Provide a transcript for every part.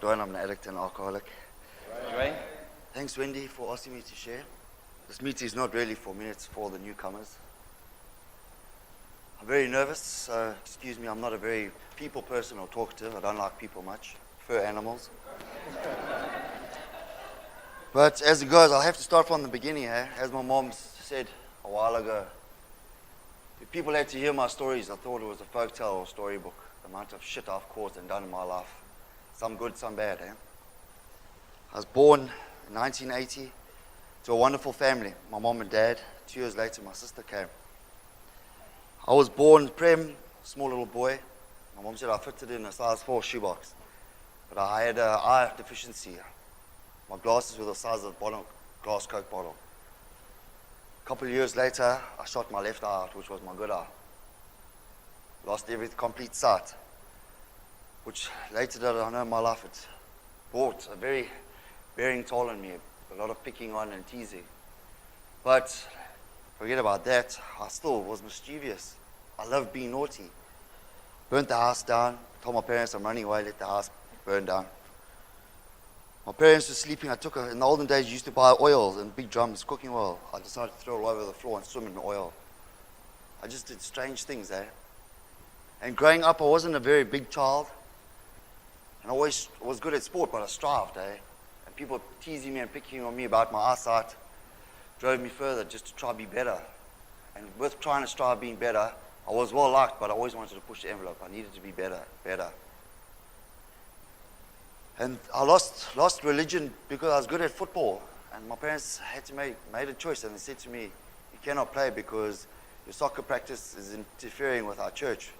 Dwayne. I'm an addict and alcoholic. Dwayne? Thanks, Wendy, for asking me to share. This meeting is not really for me, it's for the newcomers. I'm very nervous, so excuse me, I'm not a very people person or talkative. I don't like people much. I prefer animals. But as it goes, I'll have to start from the beginning, eh? As my mom said a while ago, if people had to hear my stories, I thought it was a folk tale or storybook. The amount of shit I've caused and done in my life. Some good, some bad, eh? I was born in 1980 to a wonderful family. My mom and dad. 2 years later, my sister came. I was born prem, small little boy. My mom said I fitted in a size 4 shoebox. But I had an eye deficiency. My glasses were the size of a glass Coke bottle. A couple of years later, I shot my left eye out, which was my good eye. Lost complete sight. Which later did I know in my life, it brought a very bearing toll on me. A lot of picking on and teasing. But forget about that, I still was mischievous. I loved being naughty. Burnt the house down, told my parents I'm running away, let the house burn down. My parents were sleeping. In the olden days, you used to buy oil in big drums, cooking oil. I decided to throw it all over the floor and swim in the oil. I just did strange things, eh? And growing up, I wasn't a very big child. And I always was good at sport, but I strived, eh? And people teasing me and picking on me about my eyesight drove me further just to try to be better. And with trying to strive being better, I was well liked, but I always wanted to push the envelope. I needed to be better. And I lost religion because I was good at football. And my parents made a choice, and they said to me, you cannot play because your soccer practice is interfering with our church.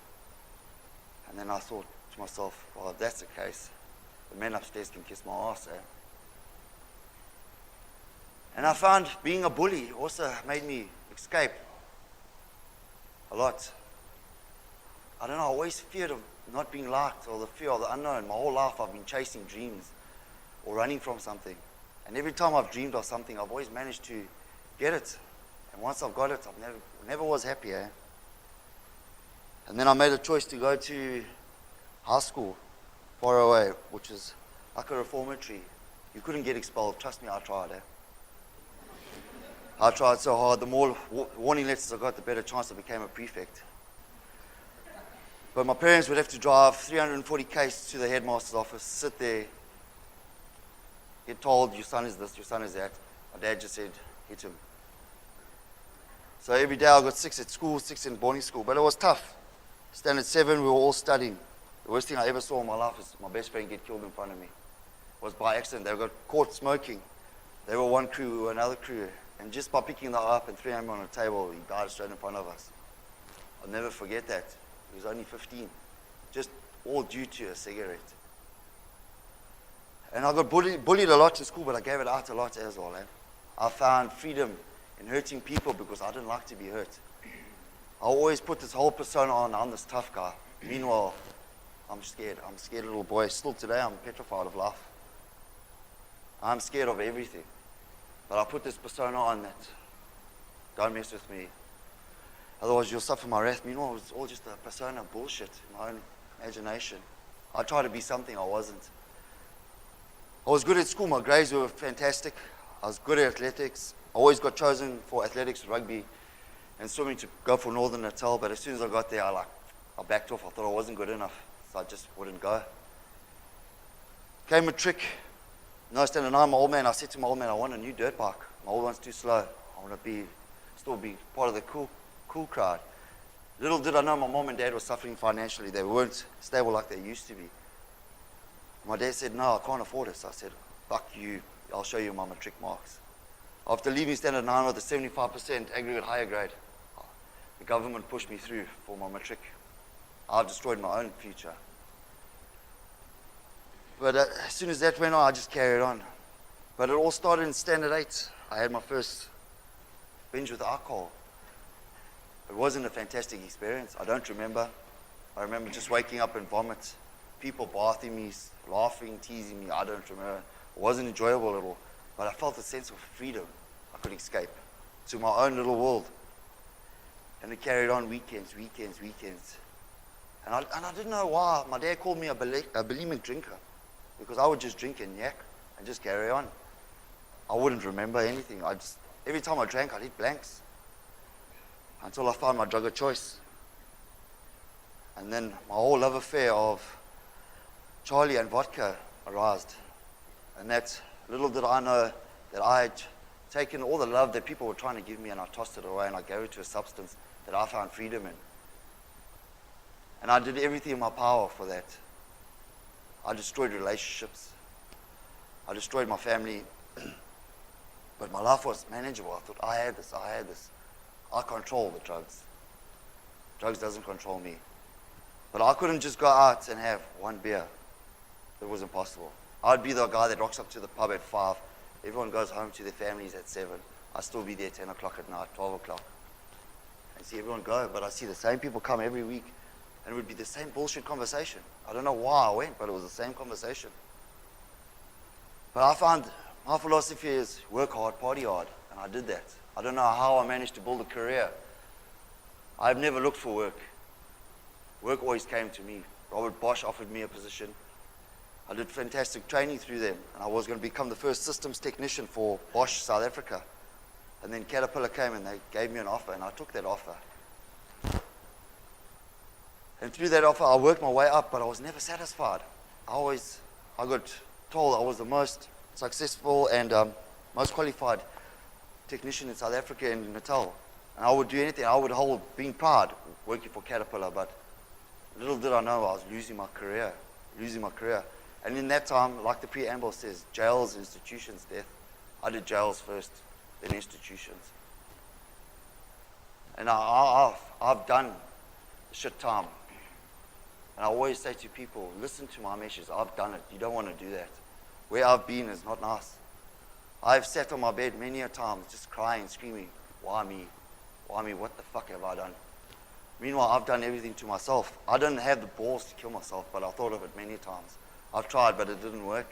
And then I thought to myself, well, if that's the case, the men upstairs can kiss my ass, eh? And I found being a bully also made me escape a lot. I don't know, I always feared of not being liked or the fear of the unknown. My whole life I've been chasing dreams or running from something. And every time I've dreamed of something, I've always managed to get it. And once I've got it, I never was happy, eh? And then I made a choice to go to high school far away, which is like a reformatory. You couldn't get expelled. Trust me, I tried, eh? I tried so hard. The more warning letters I got, the better chance I became a prefect. But my parents would have to drive 340 k's to the headmaster's office, sit there, get told, your son is this, your son is that. My dad just said, hit him. So every day I got 6 at school, 6 in boarding school. But it was tough. Standard 7, we were all studying. The worst thing I ever saw in my life is my best friend get killed in front of me. It was by accident. They got caught smoking. They were one crew, we were another crew. And just by picking that up and throwing him on a table, he died straight in front of us. I'll never forget that. He was only 15. Just all due to a cigarette. And I got bullied a lot in school, but I gave it out a lot as well. Eh? I found freedom in hurting people because I didn't like to be hurt. I always put this whole persona on, I'm this tough guy. Meanwhile, I'm scared. I'm a scared little boy. Still today, I'm petrified of life. I'm scared of everything. But I put this persona on that, don't mess with me. Otherwise, you'll suffer my wrath. Meanwhile, it was all just a persona bullshit, my own imagination. I tried to be something I wasn't. I was good at school. My grades were fantastic. I was good at athletics. I always got chosen for athletics, rugby, and swimming to go for Northern Natal. But as soon as I got there, I backed off. I thought I wasn't good enough, so I just wouldn't go. Came a trick. No, standing 9, my old man, I said to my old man, I want a new dirt bike. My old one's too slow. I want to still be part of the cool crowd. Little did I know my mom and dad were suffering financially. They weren't stable like they used to be. My dad said, no, I can't afford it. So I said, fuck you, I'll show you my matric marks. After leaving standard 9 with a 75% aggregate higher grade, the government pushed me through for my matric. I destroyed my own future. But as soon as that went on, I just carried on. But it all started in standard 8. I had my first binge with alcohol. It wasn't a fantastic experience. I don't remember. I remember just waking up and vomit. People bathing me, laughing, teasing me. I don't remember. It wasn't enjoyable at all. But I felt a sense of freedom. I could escape to my own little world. And it carried on weekends. And I didn't know why. My dad called me a bulimic drinker. because I would just drink and yak and just carry on. I wouldn't remember anything. Every time I drank, I'd hit blanks until I found my drug of choice. And then my whole love affair of Charlie and vodka arised. And that, little did I know that I had taken all the love that people were trying to give me and I tossed it away and I gave it to a substance that I found freedom in. And I did everything in my power for that. I destroyed relationships. I destroyed my family. But my life was manageable. I thought, I had this. I control the drugs. Drugs doesn't control me. But I couldn't just go out and have one beer. It was impossible. I'd be the guy that rocks up to the pub at 5. Everyone goes home to their families at 7. I'd still be there 10 o'clock at night, 12 o'clock. And see everyone go, but I see the same people come every week. And it would be the same bullshit conversation. I don't know why I went, but it was the same conversation. But I found my philosophy is work hard, party hard. And I did that. I don't know how I managed to build a career. I've never looked for work. Work always came to me. Robert Bosch offered me a position. I did fantastic training through them. And I was going to become the first systems technician for Bosch South Africa. And then Caterpillar came and they gave me an offer and I took that offer. And through that offer I worked my way up, but I was never satisfied. I got told I was the most successful and most qualified technician in South Africa and Natal. And I would do anything. I would hold being proud working for Caterpillar, but little did I know I was losing my career. And in that time, like the preamble says, jails, institutions, death. I did jails first, then institutions. And I've done shit time. And I always say to people, listen to my message. I've done it. You don't want to do that. Where I've been is not nice. I've sat on my bed many a time just crying, screaming, why me? Why me? What the fuck have I done? Meanwhile, I've done everything to myself. I didn't have the balls to kill myself, but I thought of it many times. I've tried, but it didn't work.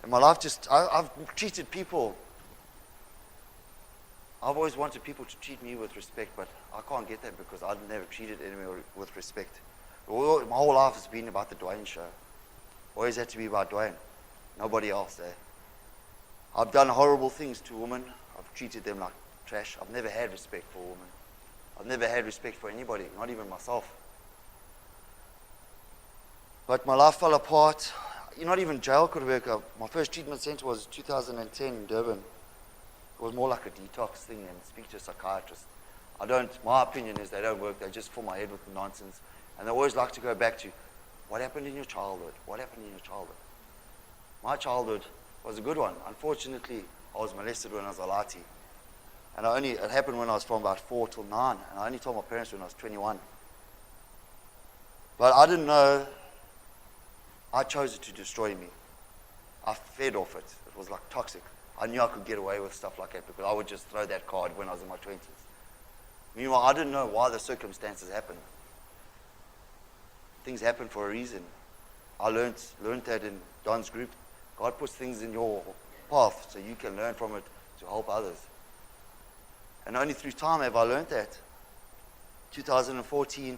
And my life I've treated people. I've always wanted people to treat me with respect, but I can't get that because I've never treated anyone with respect. My whole life has been about the Dwayne show. Always had to be about Dwayne. Nobody else there. I've done horrible things to women. I've treated them like trash. I've never had respect for women. I've never had respect for anybody, not even myself. But my life fell apart. Not even jail could work. My first treatment center was 2010 in Durban. It was more like a detox thing and speak to a psychiatrist. My opinion is they don't work. They just fill my head with nonsense. And they always like to go back to, what happened in your childhood? What happened in your childhood? My childhood was a good one. Unfortunately, I was molested when I was a latte. And it happened when I was from about 4 till 9. And I only told my parents when I was 21. But I didn't know. I chose it to destroy me. I fed off it. It was like toxic. I knew I could get away with stuff like that because I would just throw that card when I was in my 20s. Meanwhile, I didn't know why the circumstances happened. Things happen for a reason. I learned that in Don's group. God puts things in your path so you can learn from it to help others. And only through time have I learned that. 2014,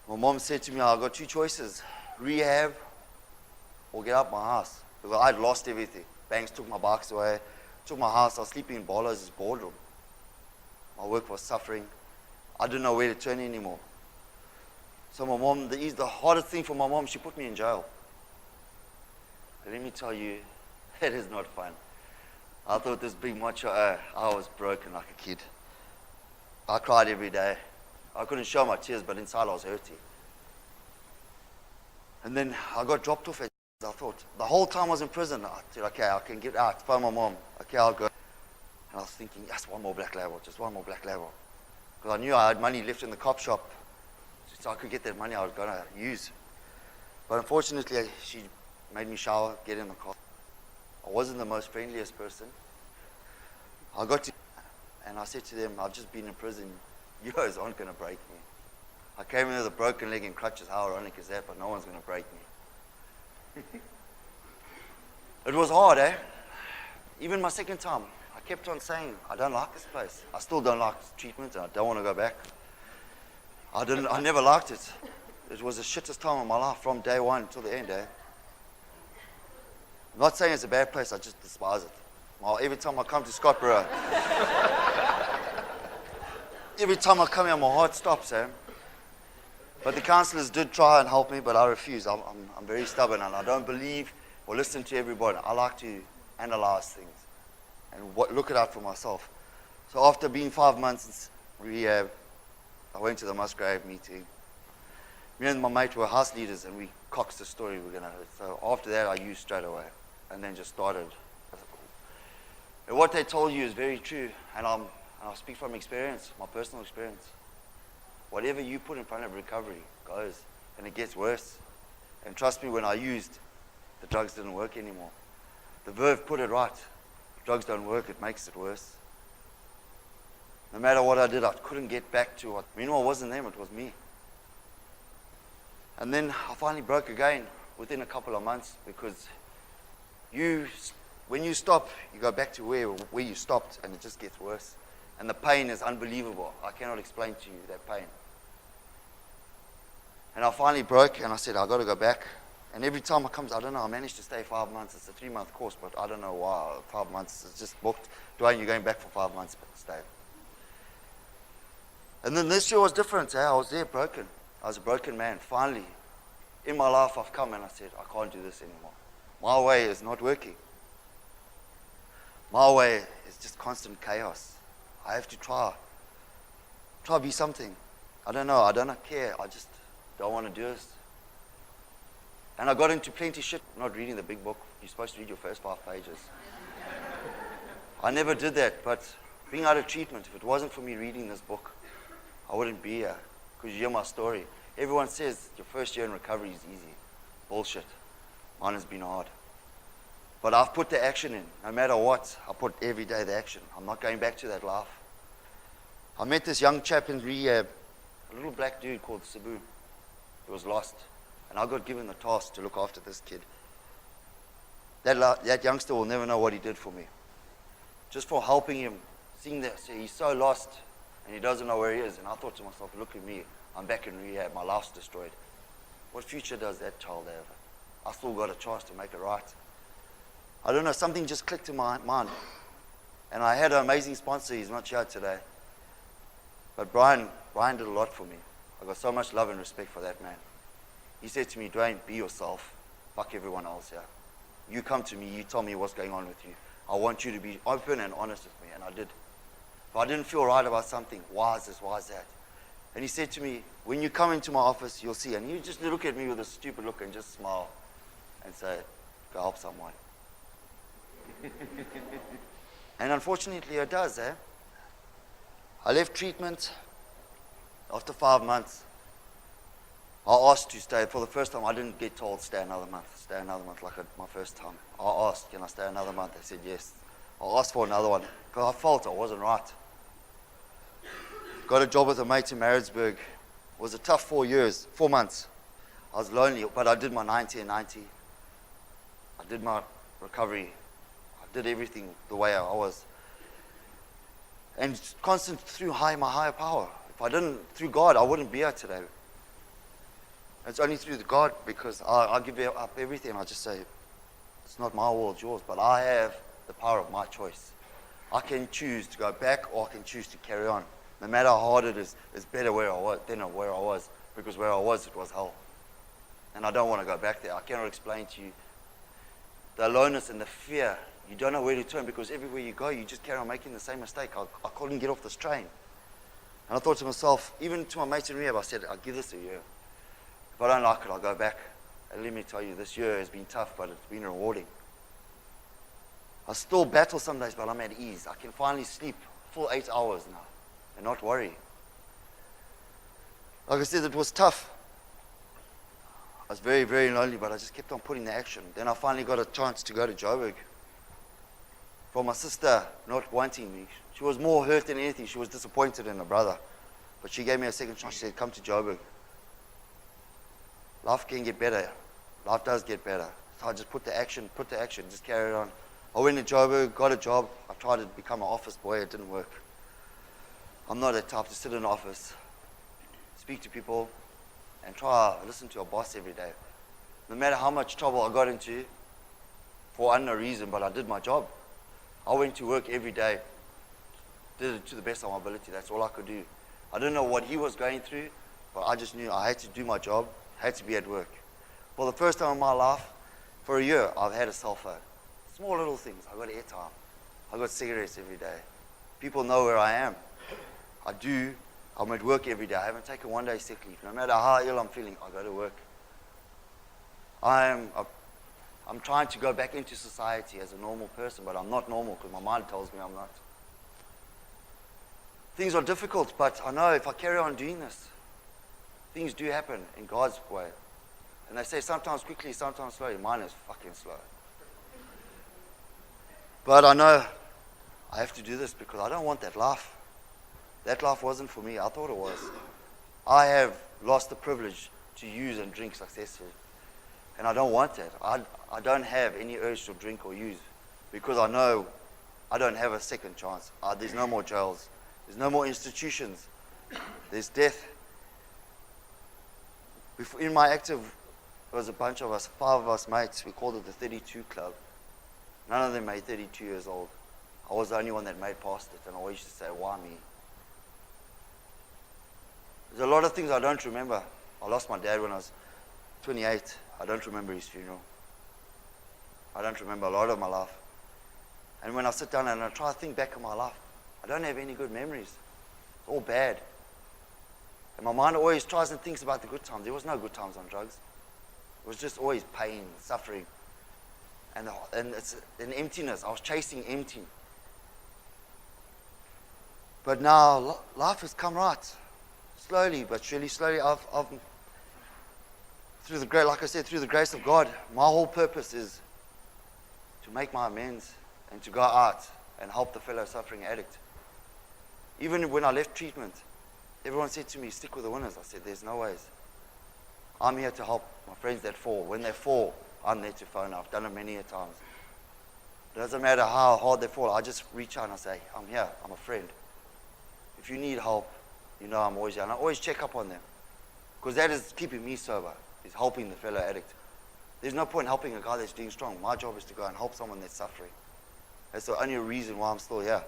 my mom said to me, I've got 2 choices, rehab or get out my house. Because I'd lost everything. Banks took my bikes away, took my house. I was sleeping in Barlow's boardroom. My work was suffering. I didn't know where to turn anymore. So my mom, the hardest thing for my mom, she put me in jail. And let me tell you, it is not fun. I thought this big macho, I was broken like a kid. I cried every day. I couldn't show my tears, but inside I was hurting. And then I got dropped off at, I thought, the whole time I was in prison, I said, okay, I can get out, phone my mom, okay, I'll go. And I was thinking, yes, one more black label, just one more black label. Because I knew I had money left in the cop shop, so I could get that money I was going to use. But unfortunately, she made me shower, get in the car. I wasn't the most friendliest person. I got to, and I said to them, I've just been in prison, you guys aren't going to break me. I came in with a broken leg and crutches, how ironic is that, but no one's going to break me. It was hard, eh? Even my second time, I kept on saying, I don't like this place. I still don't like treatment and I don't want to go back. I never liked it. it was the shittest time of my life from day one till the end, I'm not saying it's a bad place, I just despise it. Well, every time I come to Scottsboro, every time I come here, my heart stops, But the counselors did try and help me, but I refuse. I'm very stubborn, and I don't believe or listen to everybody. I like to analyze things and look it out for myself. So after being 5 months in rehab, I went to the Musgrave meeting. Me and my mate were house leaders, and we coxed the story we're going to hurt. So after that, I used straight away, and then just started. And what they told you is very true, and I speak from experience, my personal experience. Whatever you put in front of recovery goes, and it gets worse. And trust me, when I used, the drugs didn't work anymore. The Verve put it right. If drugs don't work, it makes it worse. No matter what I did, I couldn't get back to what. Meanwhile, it wasn't them, it was me. And then I finally broke again within a couple of months, because when you stop, you go back to where you stopped, and it just gets worse. And the pain is unbelievable. I cannot explain to you that pain. And I finally broke, and I said, I've got to go back. And every time I come, I don't know, I managed to stay 5 months. It's a 3-month course, but I don't know why. 5 months, it's just booked. Dwayne, you're going back for 5 months, but stay. And then this year was different. I was there broken. I was a broken man. Finally, in my life, I've come and I said, I can't do this anymore. My way is not working. My way is just constant chaos. I have to try to be something. I don't know, I don't care. I just don't want to do this. And I got into plenty shit, not reading the big book. You're supposed to read your first 5 pages. I never did that, but being out of treatment, if it wasn't for me reading this book, I wouldn't be here, because you hear my story. Everyone says your first year in recovery is easy. Bullshit. Mine has been hard. But I've put the action in. No matter what, I put every day the action. I'm not going back to that life. I met this young chap in rehab, a little black dude called Cebu. He was lost. And I got given the task to look after this kid. That youngster will never know what he did for me. Just for helping him, seeing that he's so lost and he doesn't know where he is. And I thought to myself, look at me. I'm back in rehab. My life's destroyed. What future does that child have? I still got a chance to make it right. I don't know, something just clicked in my mind. And I had an amazing sponsor. He's not here today. But Brian did a lot for me. I got so much love and respect for that man. He said to me, Dwayne, be yourself. Fuck everyone else here. You come to me, you tell me what's going on with you. I want you to be open and honest with me. And I did. If I didn't feel right about something, why is this, why is that? And he said to me, when you come into my office, you'll see. And you just look at me with a stupid look and just smile and say, go help someone. And unfortunately it does. I left treatment after 5 months. I asked to stay. For the first time, I didn't get told stay another month like my first time. I asked, can I stay another month? They said yes. I asked for another one because I felt I wasn't right. Got a job with a mate in Maritzburg. It was a tough 4 months. I was lonely, but I did my 90 and 90. I did my recovery. I did everything the way I was. And constant through my higher power. If I didn't, through God, I wouldn't be here today. It's only through the God, because I give up everything. I just say, it's not my will, it's yours. But I have the power of my choice. I can choose to go back, or I can choose to carry on. No matter how hard it is, it's better where I was than where I was. Because where I was, it was hell. And I don't want to go back there. I cannot explain to you the aloneness and the fear. You don't know where to turn, because everywhere you go, you just carry on making the same mistake. I couldn't get off this train. And I thought to myself, even to my mates in rehab, I said, I'll give this a year. If I don't like it, I'll go back. And let me tell you, this year has been tough, but it's been rewarding. I still battle some days, but I'm at ease. I can finally sleep full 8 hours now and not worry. Like I said, it was tough. I was very, very lonely, but I just kept on putting the action. Then I finally got a chance to go to Joburg. From my sister not wanting me. She was more hurt than anything. She was disappointed in her brother. But she gave me a second chance. She said, come to Joburg. Life can get better. Life does get better. So I just put the action, just carried on. I went to Joburg, got a job. I tried to become an office boy. It didn't work. I'm not that type to sit in an office, speak to people, and try to listen to a boss every day. No matter how much trouble I got into for unknown reason, but I did my job. I went to work every day, did it to the best of my ability. That's all I could do. I didn't know what he was going through, but I just knew I had to do my job, had to be at work. For the first time in my life, for a year, I've had a cell phone. Small little things. I got airtime. I got cigarettes every day. People know where I am. I'm at work every day. I haven't taken one day sick leave. No matter how ill I'm feeling, I go to work. I'm trying to go back into society as a normal person, but I'm not normal because my mind tells me I'm not. Things are difficult, but I know if I carry on doing this, things do happen in God's way. And they say sometimes quickly, sometimes slowly. Mine is fucking slow. But I know I have to do this because I don't want that life. That life wasn't for me. I thought it was. I have lost the privilege to use and drink successfully. And I don't want that. I don't have any urge to drink or use because I know I don't have a second chance. There's no more jails. There's no more institutions. There's death. In my active, there was a bunch of us, 5 of us mates. We called it the 32 Club. None of them made 32 years old. I was the only one that made past it, and I always used to say, why me? There's a lot of things I don't remember. I lost my dad when I was 28. I don't remember his funeral. I don't remember a lot of my life. And when I sit down and I try to think back on my life, I don't have any good memories. It's all bad. And my mind always tries and thinks about the good times. There was no good times on drugs. It was just always pain, suffering. And it's an emptiness. I was chasing empty. But now life has come right. Slowly, but surely, I've through the grace, like I said, through the grace of God, my whole purpose is to make my amends and to go out and help the fellow suffering addict. Even when I left treatment, everyone said to me, stick with the winners. I said, there's no ways. I'm here to help my friends that fall. When they fall, I'm there to phone. I've done it many a times. It doesn't matter how hard they fall. I just reach out and I say, I'm here. I'm a friend. If you need help, you know I'm always here. And I always check up on them. Because that is keeping me sober, is helping the fellow addict. There's no point helping a guy that's doing strong. My job is to go and help someone that's suffering. That's the only reason why I'm still here.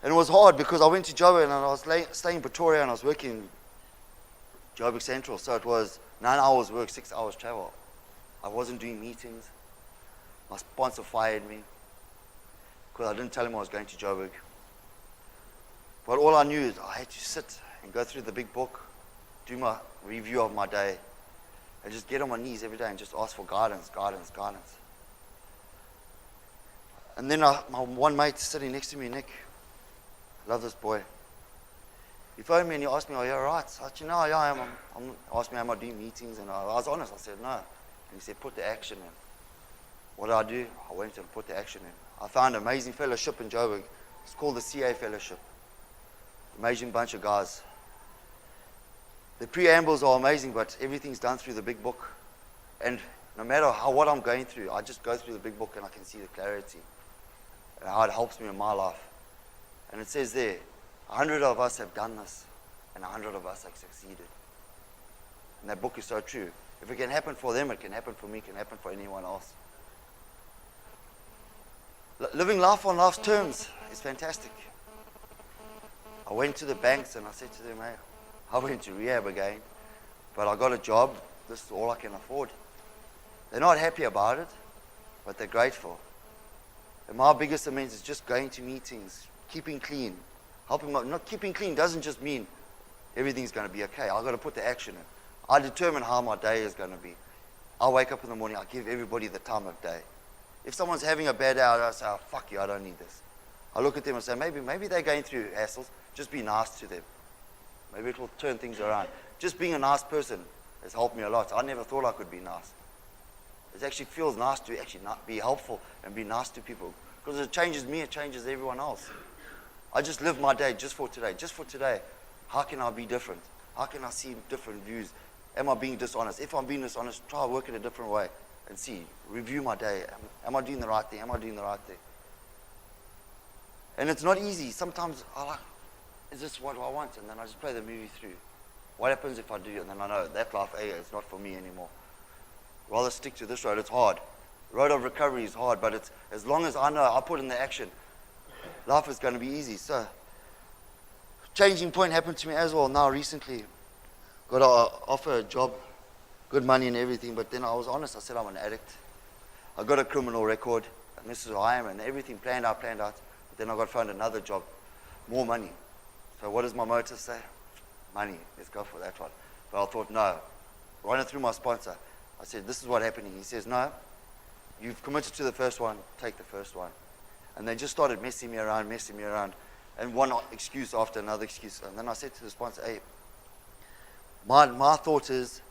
And it was hard because I went to Joburg and I was staying in Pretoria and I was working Joburg Central. So it was 9 hours work, 6 hours travel. I wasn't doing meetings. My sponsor fired me because I didn't tell him I was going to Joburg. But all I knew is I had to sit and go through the big book, do my review of my day, and just get on my knees every day and just ask for guidance. And then my one mate sitting next to me, Nick, I love this boy. He phoned me and he asked me, are you all right? I said, no, yeah, I am. He asked me, am I doing meetings? And I was honest. I said, no. And he said, put the action in. What did I do? I went and put the action in. I found an amazing fellowship in Joburg. It's called the CA Fellowship. Amazing bunch of guys. The preambles are amazing, but everything's done through the big book. And no matter what I'm going through, I just go through the big book and I can see the clarity and how it helps me in my life. And it says there, 100 of us have done this, and 100 of us have succeeded. And that book is so true. If it can happen for them, it can happen for me, it can happen for anyone else. Living life on life's terms is fantastic. I went to the banks and I said to them, hey, I went to rehab again, but I got a job. This is all I can afford. They're not happy about it, but they're grateful. And my biggest amends is just going to meetings, keeping clean, helping them. Not keeping clean doesn't just mean everything's going to be okay. I've got to put the action in. I determine how my day is going to be. I wake up in the morning, I give everybody the time of day. If someone's having a bad day, I say, oh, fuck you, I don't need this. I look at them and say, maybe they're going through hassles. Just be nice to them. Maybe it will turn things around. Just being a nice person has helped me a lot. I never thought I could be nice. It actually feels nice to actually not be helpful and be nice to people. Because it changes me, it changes everyone else. I just live my day just for today. Just for today. How can I be different? How can I see different views? Am I being dishonest? If I'm being dishonest, try to work in a different way and see. Review my day. Am I doing the right thing? Am I doing the right thing? And it's not easy. Sometimes I like, is this what I want? And then I just play the movie through. What happens if I do? And then I know that life, is not for me anymore. Rather stick to this road. It's hard. The road of recovery is hard, but it's as long as I know I put in the action, life is going to be easy. So, changing point happened to me as well now recently. Got to offer a job, good money and everything, but then I was honest. I said I'm an addict. I got a criminal record, and this is who I am, and everything planned out. But then I got found another job, more money. So what does my motive say? Money. Let's go for that one. But I thought, no. Running through my sponsor, I said, this is what's happening. He says, no, you've committed to the first one, take the first one. And they just started messing me around, and one excuse after another excuse. And then I said to the sponsor, hey, my thought is,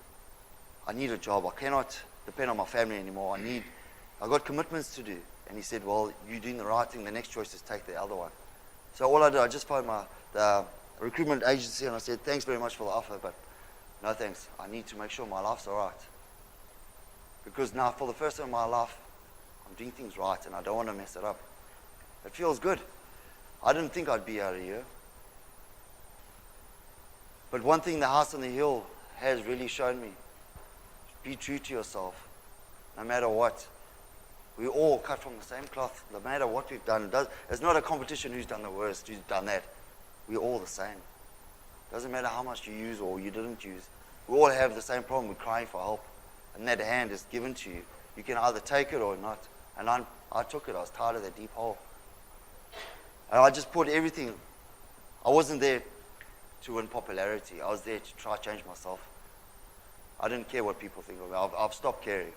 I need a job. I cannot depend on my family anymore. I got commitments to do. And he said, well, you're doing the right thing. The next choice is take the other one. So all I did, I just phoned the recruitment agency and I said, thanks very much for the offer, but no thanks. I need to make sure my life's all right. Because now, for the first time in my life, I'm doing things right and I don't want to mess it up. It feels good. I didn't think I'd be out of here. But one thing the house on the hill has really shown me, be true to yourself, no matter what. We all cut from the same cloth, no matter what we've done. It's not a competition who's done the worst, who's done that. We're all the same. Doesn't matter how much you use or you didn't use. We all have the same problem. We're crying for help. And that hand is given to you. You can either take it or not. And I took it. I was tired of that deep hole. And I just put everything. I wasn't there to win popularity. I was there to try to change myself. I didn't care what people think of me. I've stopped caring.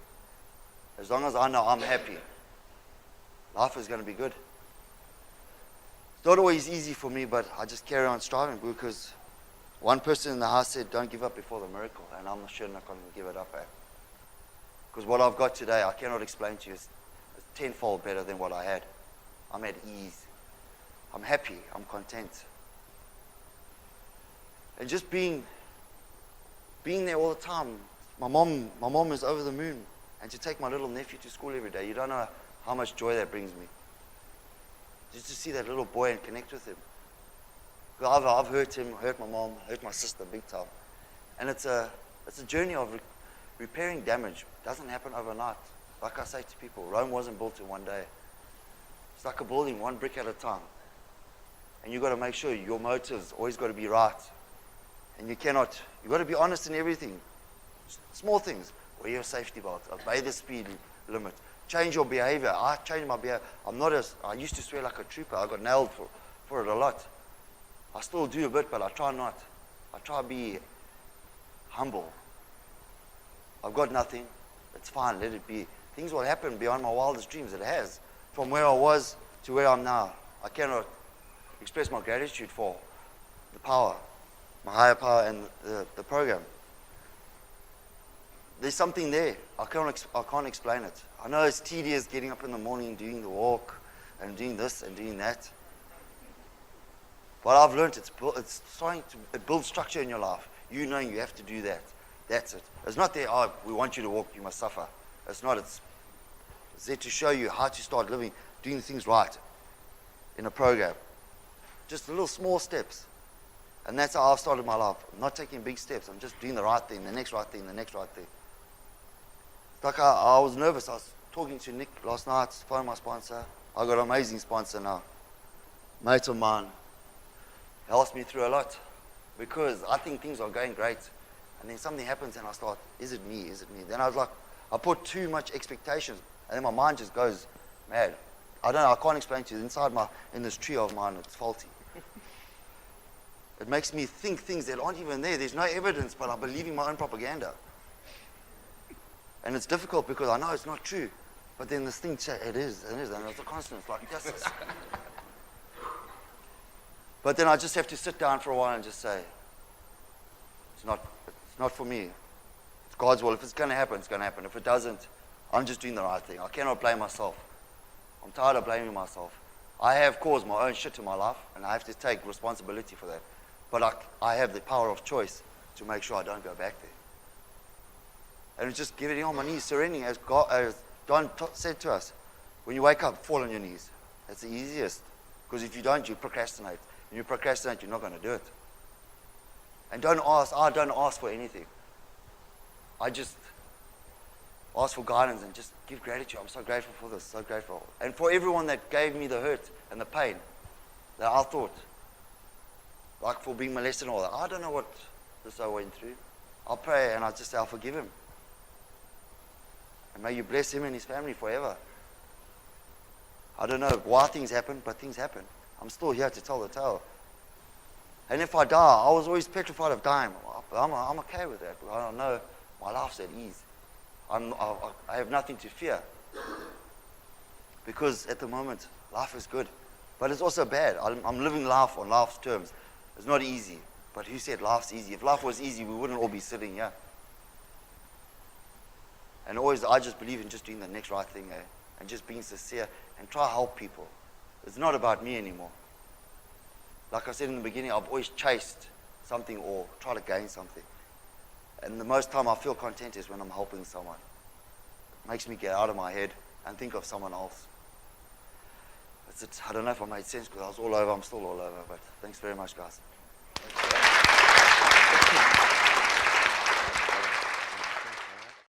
As long as I know I'm happy, life is going to be good. It's not always easy for me, but I just carry on striving because one person in the house said, don't give up before the miracle, and I'm sure not going to give it up. Because what I've got today, I cannot explain to you. It's tenfold better than what I had. I'm at ease. I'm happy. I'm content. And just being there all the time. My mom is over the moon. And to take my little nephew to school every day, you don't know how much joy that brings me. Just to see that little boy and connect with him. I've hurt him, hurt my mom, hurt my sister big time. And it's a journey of repairing damage. It doesn't happen overnight. Like I say to people, Rome wasn't built in one day. It's like a building, one brick at a time. And you've got to make sure your motives always got to be right. And you've got to be honest in everything. Small things. Wear your safety belt. Obey the speed limit. Change your behavior. I changed my behavior. I used to swear like a trooper. I got nailed for it a lot. I still do a bit, but I try not. I try to be humble. I've got nothing. It's fine. Let it be. Things will happen beyond my wildest dreams. It has. From where I was to where I'm now. I cannot express my gratitude for the power, my higher power and the program. There's something there. I can't explain it. I know it's tedious getting up in the morning, doing the walk, and doing this and doing that. But I've learned it's starting to build structure in your life. You knowing you have to do that. That's it. It's not there, we want you to walk, you must suffer. It's not. It's there to show you how to start living, doing things right in a program. Just little small steps. And that's how I've started my life. I'm not taking big steps. I'm just doing the right thing, the next right thing, the next right thing. Like I was nervous. I was talking to Nick last night, phoned my sponsor. I got an amazing sponsor now. Mate of mine. Helps me through a lot. Because I think things are going great. And then something happens and I start, is it me? Is it me? Then I was like, I put too much expectations. And then my mind just goes mad. I don't know, I can't explain to you. In this tree of mine, it's faulty. It makes me think things that aren't even there. There's no evidence, but I'm believing my own propaganda. And it's difficult because I know it's not true. But then this thing, it is, and it's a constant. It's like, yes. But then I just have to sit down for a while and just say, it's not for me. It's God's will. If it's going to happen, it's going to happen. If it doesn't, I'm just doing the right thing. I cannot blame myself. I'm tired of blaming myself. I have caused my own shit in my life, and I have to take responsibility for that. But I have the power of choice to make sure I don't go back there. And it's just getting on my knees, surrendering, as Don said to us. When you wake up, fall on your knees. That's the easiest. Because if you don't, you procrastinate. And you procrastinate, you're not going to do it. And I don't ask for anything. I just ask for guidance and just give gratitude. I'm so grateful for this, so grateful. And for everyone that gave me the hurt and the pain that I thought, like for being molested and all that. I don't know what this I went through. I'll pray and I'll just say, I'll forgive him. And may you bless him and his family forever. I don't know why things happen, but things happen. I'm still here to tell the tale. And if I die, I was always petrified of dying. I'm okay with that. I don't know. My life's at ease. I have nothing to fear. Because at the moment, life is good. But it's also bad. I'm living life on life's terms. It's not easy. But who said life's easy? If life was easy, we wouldn't all be sitting here. And always, I just believe in just doing the next right thing, and just being sincere and try to help people. It's not about me anymore. Like I said in the beginning, I've always chased something or tried to gain something. And the most time I feel content is when I'm helping someone. It makes me get out of my head and think of someone else. I don't know if I made sense because I was all over. I'm still all over. But thanks very much, guys.